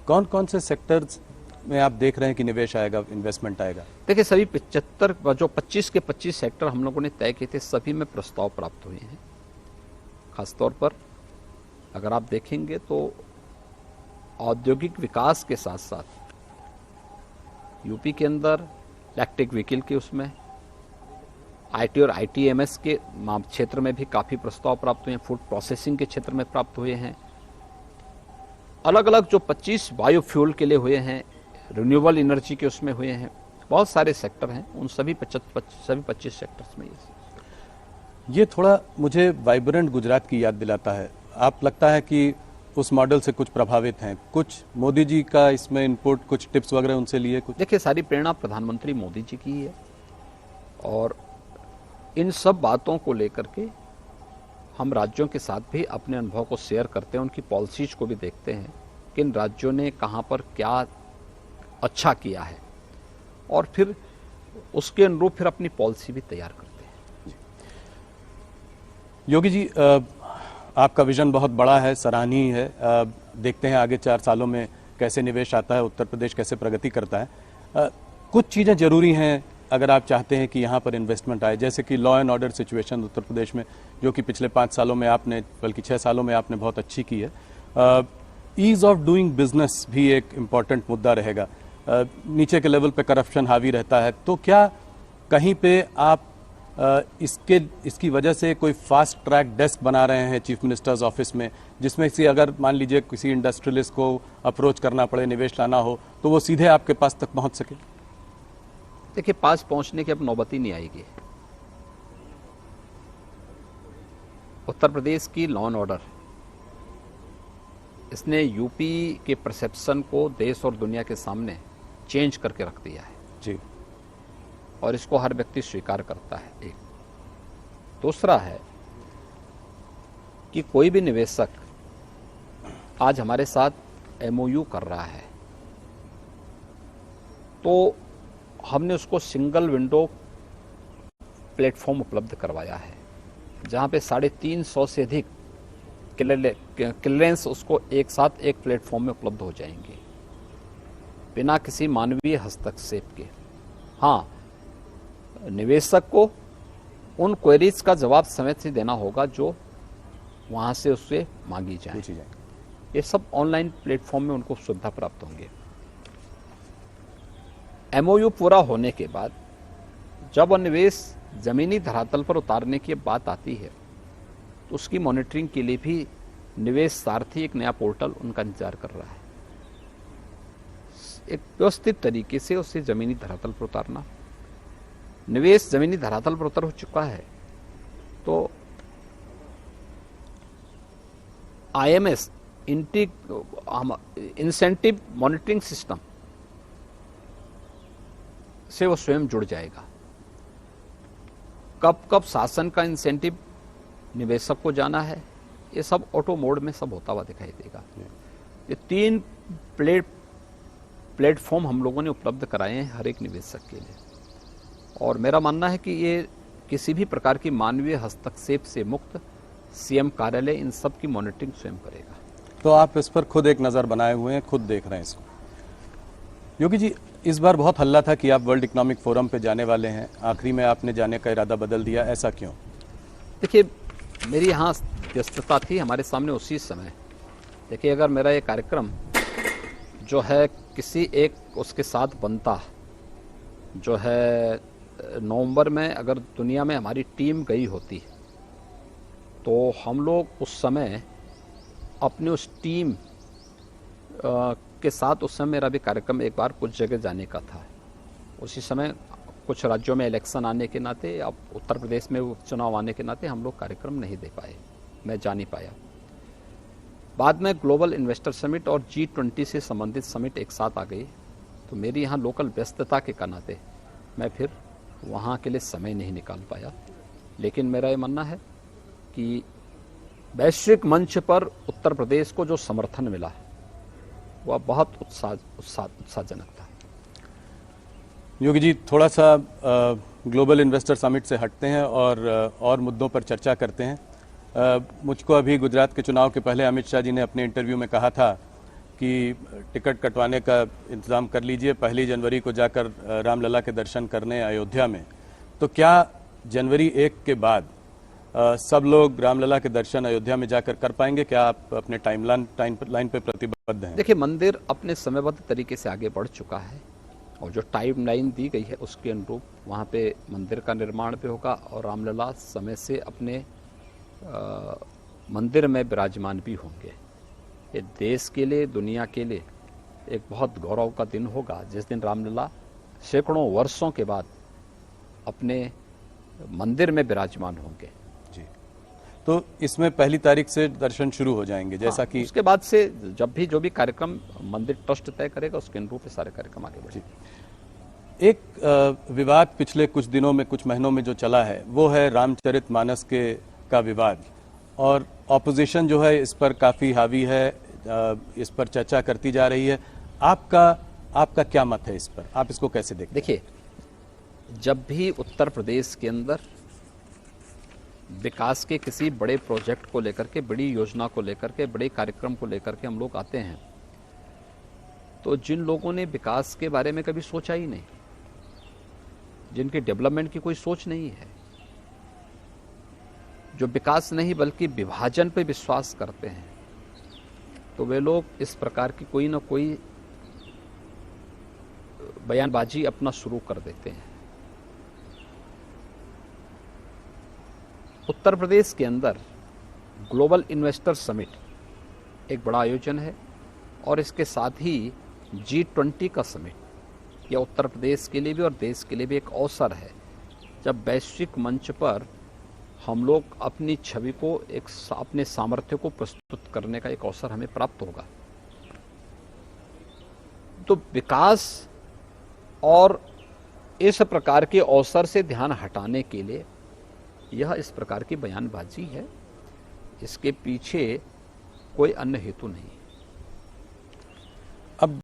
कौन कौन से सेक्टर्स में आप देख रहे हैं कि निवेश आएगा, इन्वेस्टमेंट आएगा? देखिए, सभी 75 जो 25 के 25 सेक्टर हम लोगों ने तय किए थे, सभी में प्रस्ताव प्राप्त हुए हैं। खासतौर पर अगर आप देखेंगे तो औद्योगिक विकास के साथ साथ यूपी के अंदर इलेक्ट्रिक व्हीकल के उसमें आईटी और आईटीएमएस के क्षेत्र में भी काफ़ी प्रस्ताव प्राप्त हुए हैं। फूड प्रोसेसिंग के क्षेत्र में प्राप्त हुए हैं। अलग अलग जो 25 बायोफ्यूल के लिए हुए हैं, रिन्यूएबल एनर्जी के उसमें हुए हैं, बहुत सारे सेक्टर हैं। उन सभी 25 सेक्टर्स में ये थोड़ा मुझे वाइब्रेंट गुजरात की याद दिलाता है। आप लगता है कि उस मॉडल से कुछ प्रभावित हैं? कुछ मोदी जी का इसमें इनपुट, कुछ टिप्स वगैरह उनसे लिए? कुछ देखिए, सारी प्रेरणा प्रधानमंत्री मोदी जी की है और इन सब बातों को लेकर के हम राज्यों के साथ भी अपने अनुभव को शेयर करते हैं, उनकी पॉलिसीज को भी देखते हैं कि इन राज्यों ने कहाँ पर क्या अच्छा किया है और फिर उसके अनुरूप फिर अपनी पॉलिसी भी तैयार करते हैं। योगी जी, आपका विजन बहुत बड़ा है, सराहनीय है। देखते हैं आगे 4 सालों में कैसे निवेश आता है, उत्तर प्रदेश कैसे प्रगति करता है। कुछ चीज़ें जरूरी हैं अगर आप चाहते हैं कि यहाँ पर इन्वेस्टमेंट आए, जैसे कि law and order situation Uttar Pradesh में, जो कि पिछले 5 सालों में आपने, बल्कि 6 सालों में आपने बहुत अच्छी की है। ईज ऑफ डूइंग बिजनेस भी एक इम्पॉर्टेंट मुद्दा रहेगा। नीचे के लेवल पे करप्शन हावी रहता है, तो क्या कहीं पे आप इसकी वजह से कोई फास्ट ट्रैक डेस्क बना रहे हैं चीफ मिनिस्टर्स ऑफिस में, जिसमें से अगर मान लीजिए किसी इंडस्ट्रियलिस्ट को अप्रोच करना पड़े, निवेश लाना हो, तो वो सीधे आपके पास तक पहुंच सके? देखिए, पास पहुंचने की अब नौबत ही नहीं आएगी। उत्तर प्रदेश की लॉ एंड ऑर्डर, इसने यूपी के परसेप्शन को देश और दुनिया के सामने चेंज करके रख दिया है जी, और इसको हर व्यक्ति स्वीकार करता है। एक दूसरा है कि कोई भी निवेशक आज हमारे साथ एमओयू कर रहा है तो हमने उसको सिंगल विंडो प्लेटफॉर्म उपलब्ध करवाया है, जहां पे 350 से अधिक क्लियरेंस उसको एक साथ एक प्लेटफॉर्म में उपलब्ध हो जाएंगे बिना किसी मानवीय हस्तक्षेप के। हाँ, निवेशक को उन क्वेरीज का जवाब समय से देना होगा जो वहां से उससे मांगी जाए। ये सब ऑनलाइन प्लेटफॉर्म में उनको सुविधा प्राप्त होंगे। एमओयू पूरा होने के बाद जब निवेश जमीनी धरातल पर उतारने की बात आती है तो उसकी मॉनिटरिंग के लिए भी निवेश सारथी एक नया पोर्टल उनका इंतजार कर रहा है। एक व्यवस्थित तरीके से उसे जमीनी धरातल पर उतारना। निवेश जमीनी धरातल पर उतर हो चुका है तो आईएमएस इंसेंटिव मॉनिटरिंग सिस्टम से वो स्वयं जुड़ जाएगा। कब कब शासन का इंसेंटिव निवेशक को जाना है, ये सब ऑटो मोड में सब होता हुआ दिखाई देगा। ये 3 प्लेटफॉर्म हम लोगों ने उपलब्ध कराए हैं हर एक निवेशक के लिए, और मेरा मानना है कि ये किसी भी प्रकार की मानवीय हस्तक्षेप से मुक्त सीएम कार्यालय इन सब की मॉनिटरिंग स्वयं करेगा। तो आप इस पर खुद एक नज़र बनाए हुए हैं, खुद देख रहे हैं इसको। योगी जी, इस बार बहुत हल्ला था कि आप वर्ल्ड इकोनॉमिक फोरम पे जाने वाले हैं, आखिरी में आपने जाने का इरादा बदल दिया, ऐसा क्यों? देखिए, मेरी यहाँ व्यस्तता थी हमारे सामने उसी समय। देखिए, अगर मेरा ये कार्यक्रम जो है किसी एक उसके साथ बनता, जो है नवंबर में अगर दुनिया में हमारी टीम गई होती तो हम लोग उस समय अपने उस टीम के साथ, उस समय मेरा भी कार्यक्रम एक बार कुछ जगह जाने का था। उसी समय कुछ राज्यों में इलेक्शन आने के नाते, अब उत्तर प्रदेश में चुनाव आने के नाते हम लोग कार्यक्रम नहीं दे पाए, मैं जा नहीं पाया। बाद में ग्लोबल इन्वेस्टर समिट और G20 से संबंधित समिट एक साथ आ गई, तो मेरी यहाँ लोकल व्यस्तता के नाते मैं फिर वहाँ के लिए समय नहीं निकाल पाया। लेकिन मेरा ये मानना है कि वैश्विक मंच पर उत्तर प्रदेश को जो समर्थन मिला वह बहुत उत्साहजनक था। योगी जी, थोड़ा सा ग्लोबल इन्वेस्टर समिट से हटते हैं और मुद्दों पर चर्चा करते हैं। मुझको अभी गुजरात के चुनाव के पहले अमित शाह जी ने अपने इंटरव्यू में कहा था कि टिकट कटवाने का इंतजाम कर लीजिए, 1 जनवरी को जाकर रामलला के दर्शन करने अयोध्या में। तो क्या जनवरी 1 के बाद सब लोग रामलला के दर्शन अयोध्या में जाकर कर पाएंगे? क्या आप अपने टाइमलाइन पे प्रतिबद्ध हैं? देखिए, मंदिर अपने समयबद्ध तरीके से आगे बढ़ चुका है और जो टाइमलाइन दी गई है उसके अनुरूप वहाँ पे मंदिर का निर्माण भी होगा और रामलला समय से अपने मंदिर में विराजमान भी होंगे। ये देश के लिए, दुनिया के लिए एक बहुत गौरव का दिन होगा जिस दिन रामलला सैकड़ों वर्षों के बाद अपने मंदिर में विराजमान होंगे। जी, तो इसमें 1 तारीख से दर्शन शुरू हो जाएंगे, जैसा कि उसके बाद से जब भी जो भी कार्यक्रम मंदिर ट्रस्ट तय करेगा उसके अनुरूप सारे कार्यक्रम आगे बढ़ेंगे। एक विवाद पिछले कुछ दिनों में, कुछ महीनों में जो चला है वो है रामचरितमानस का विवाद, और ऑपोजिशन जो है इस पर काफी हावी है, इस पर चर्चा करती जा रही है। आपका क्या मत है इस पर? आप इसको कैसे देखते हैं? देखिए, जब भी उत्तर प्रदेश के अंदर विकास के किसी बड़े प्रोजेक्ट को लेकर के, बड़ी योजना को लेकर के, बड़े कार्यक्रम को लेकर के हम लोग आते हैं, तो जिन लोगों ने विकास के बारे में कभी सोचा ही नहीं, जिनके डेवलपमेंट की कोई सोच नहीं है, जो विकास नहीं बल्कि विभाजन पे विश्वास करते हैं, तो वे लोग इस प्रकार की कोई ना कोई बयानबाजी अपना शुरू कर देते हैं। उत्तर प्रदेश के अंदर ग्लोबल इन्वेस्टर समिट एक बड़ा आयोजन है और इसके साथ ही G20 का समिट, यह उत्तर प्रदेश के लिए भी और देश के लिए भी एक अवसर है जब वैश्विक मंच पर हम लोग अपनी छवि को, अपने सामर्थ्य को प्रस्तुत करने का एक अवसर हमें प्राप्त होगा। तो विकास और इस प्रकार के अवसर से ध्यान हटाने के लिए यह इस प्रकार की बयानबाजी है, इसके पीछे कोई अन्य हेतु नहीं। अब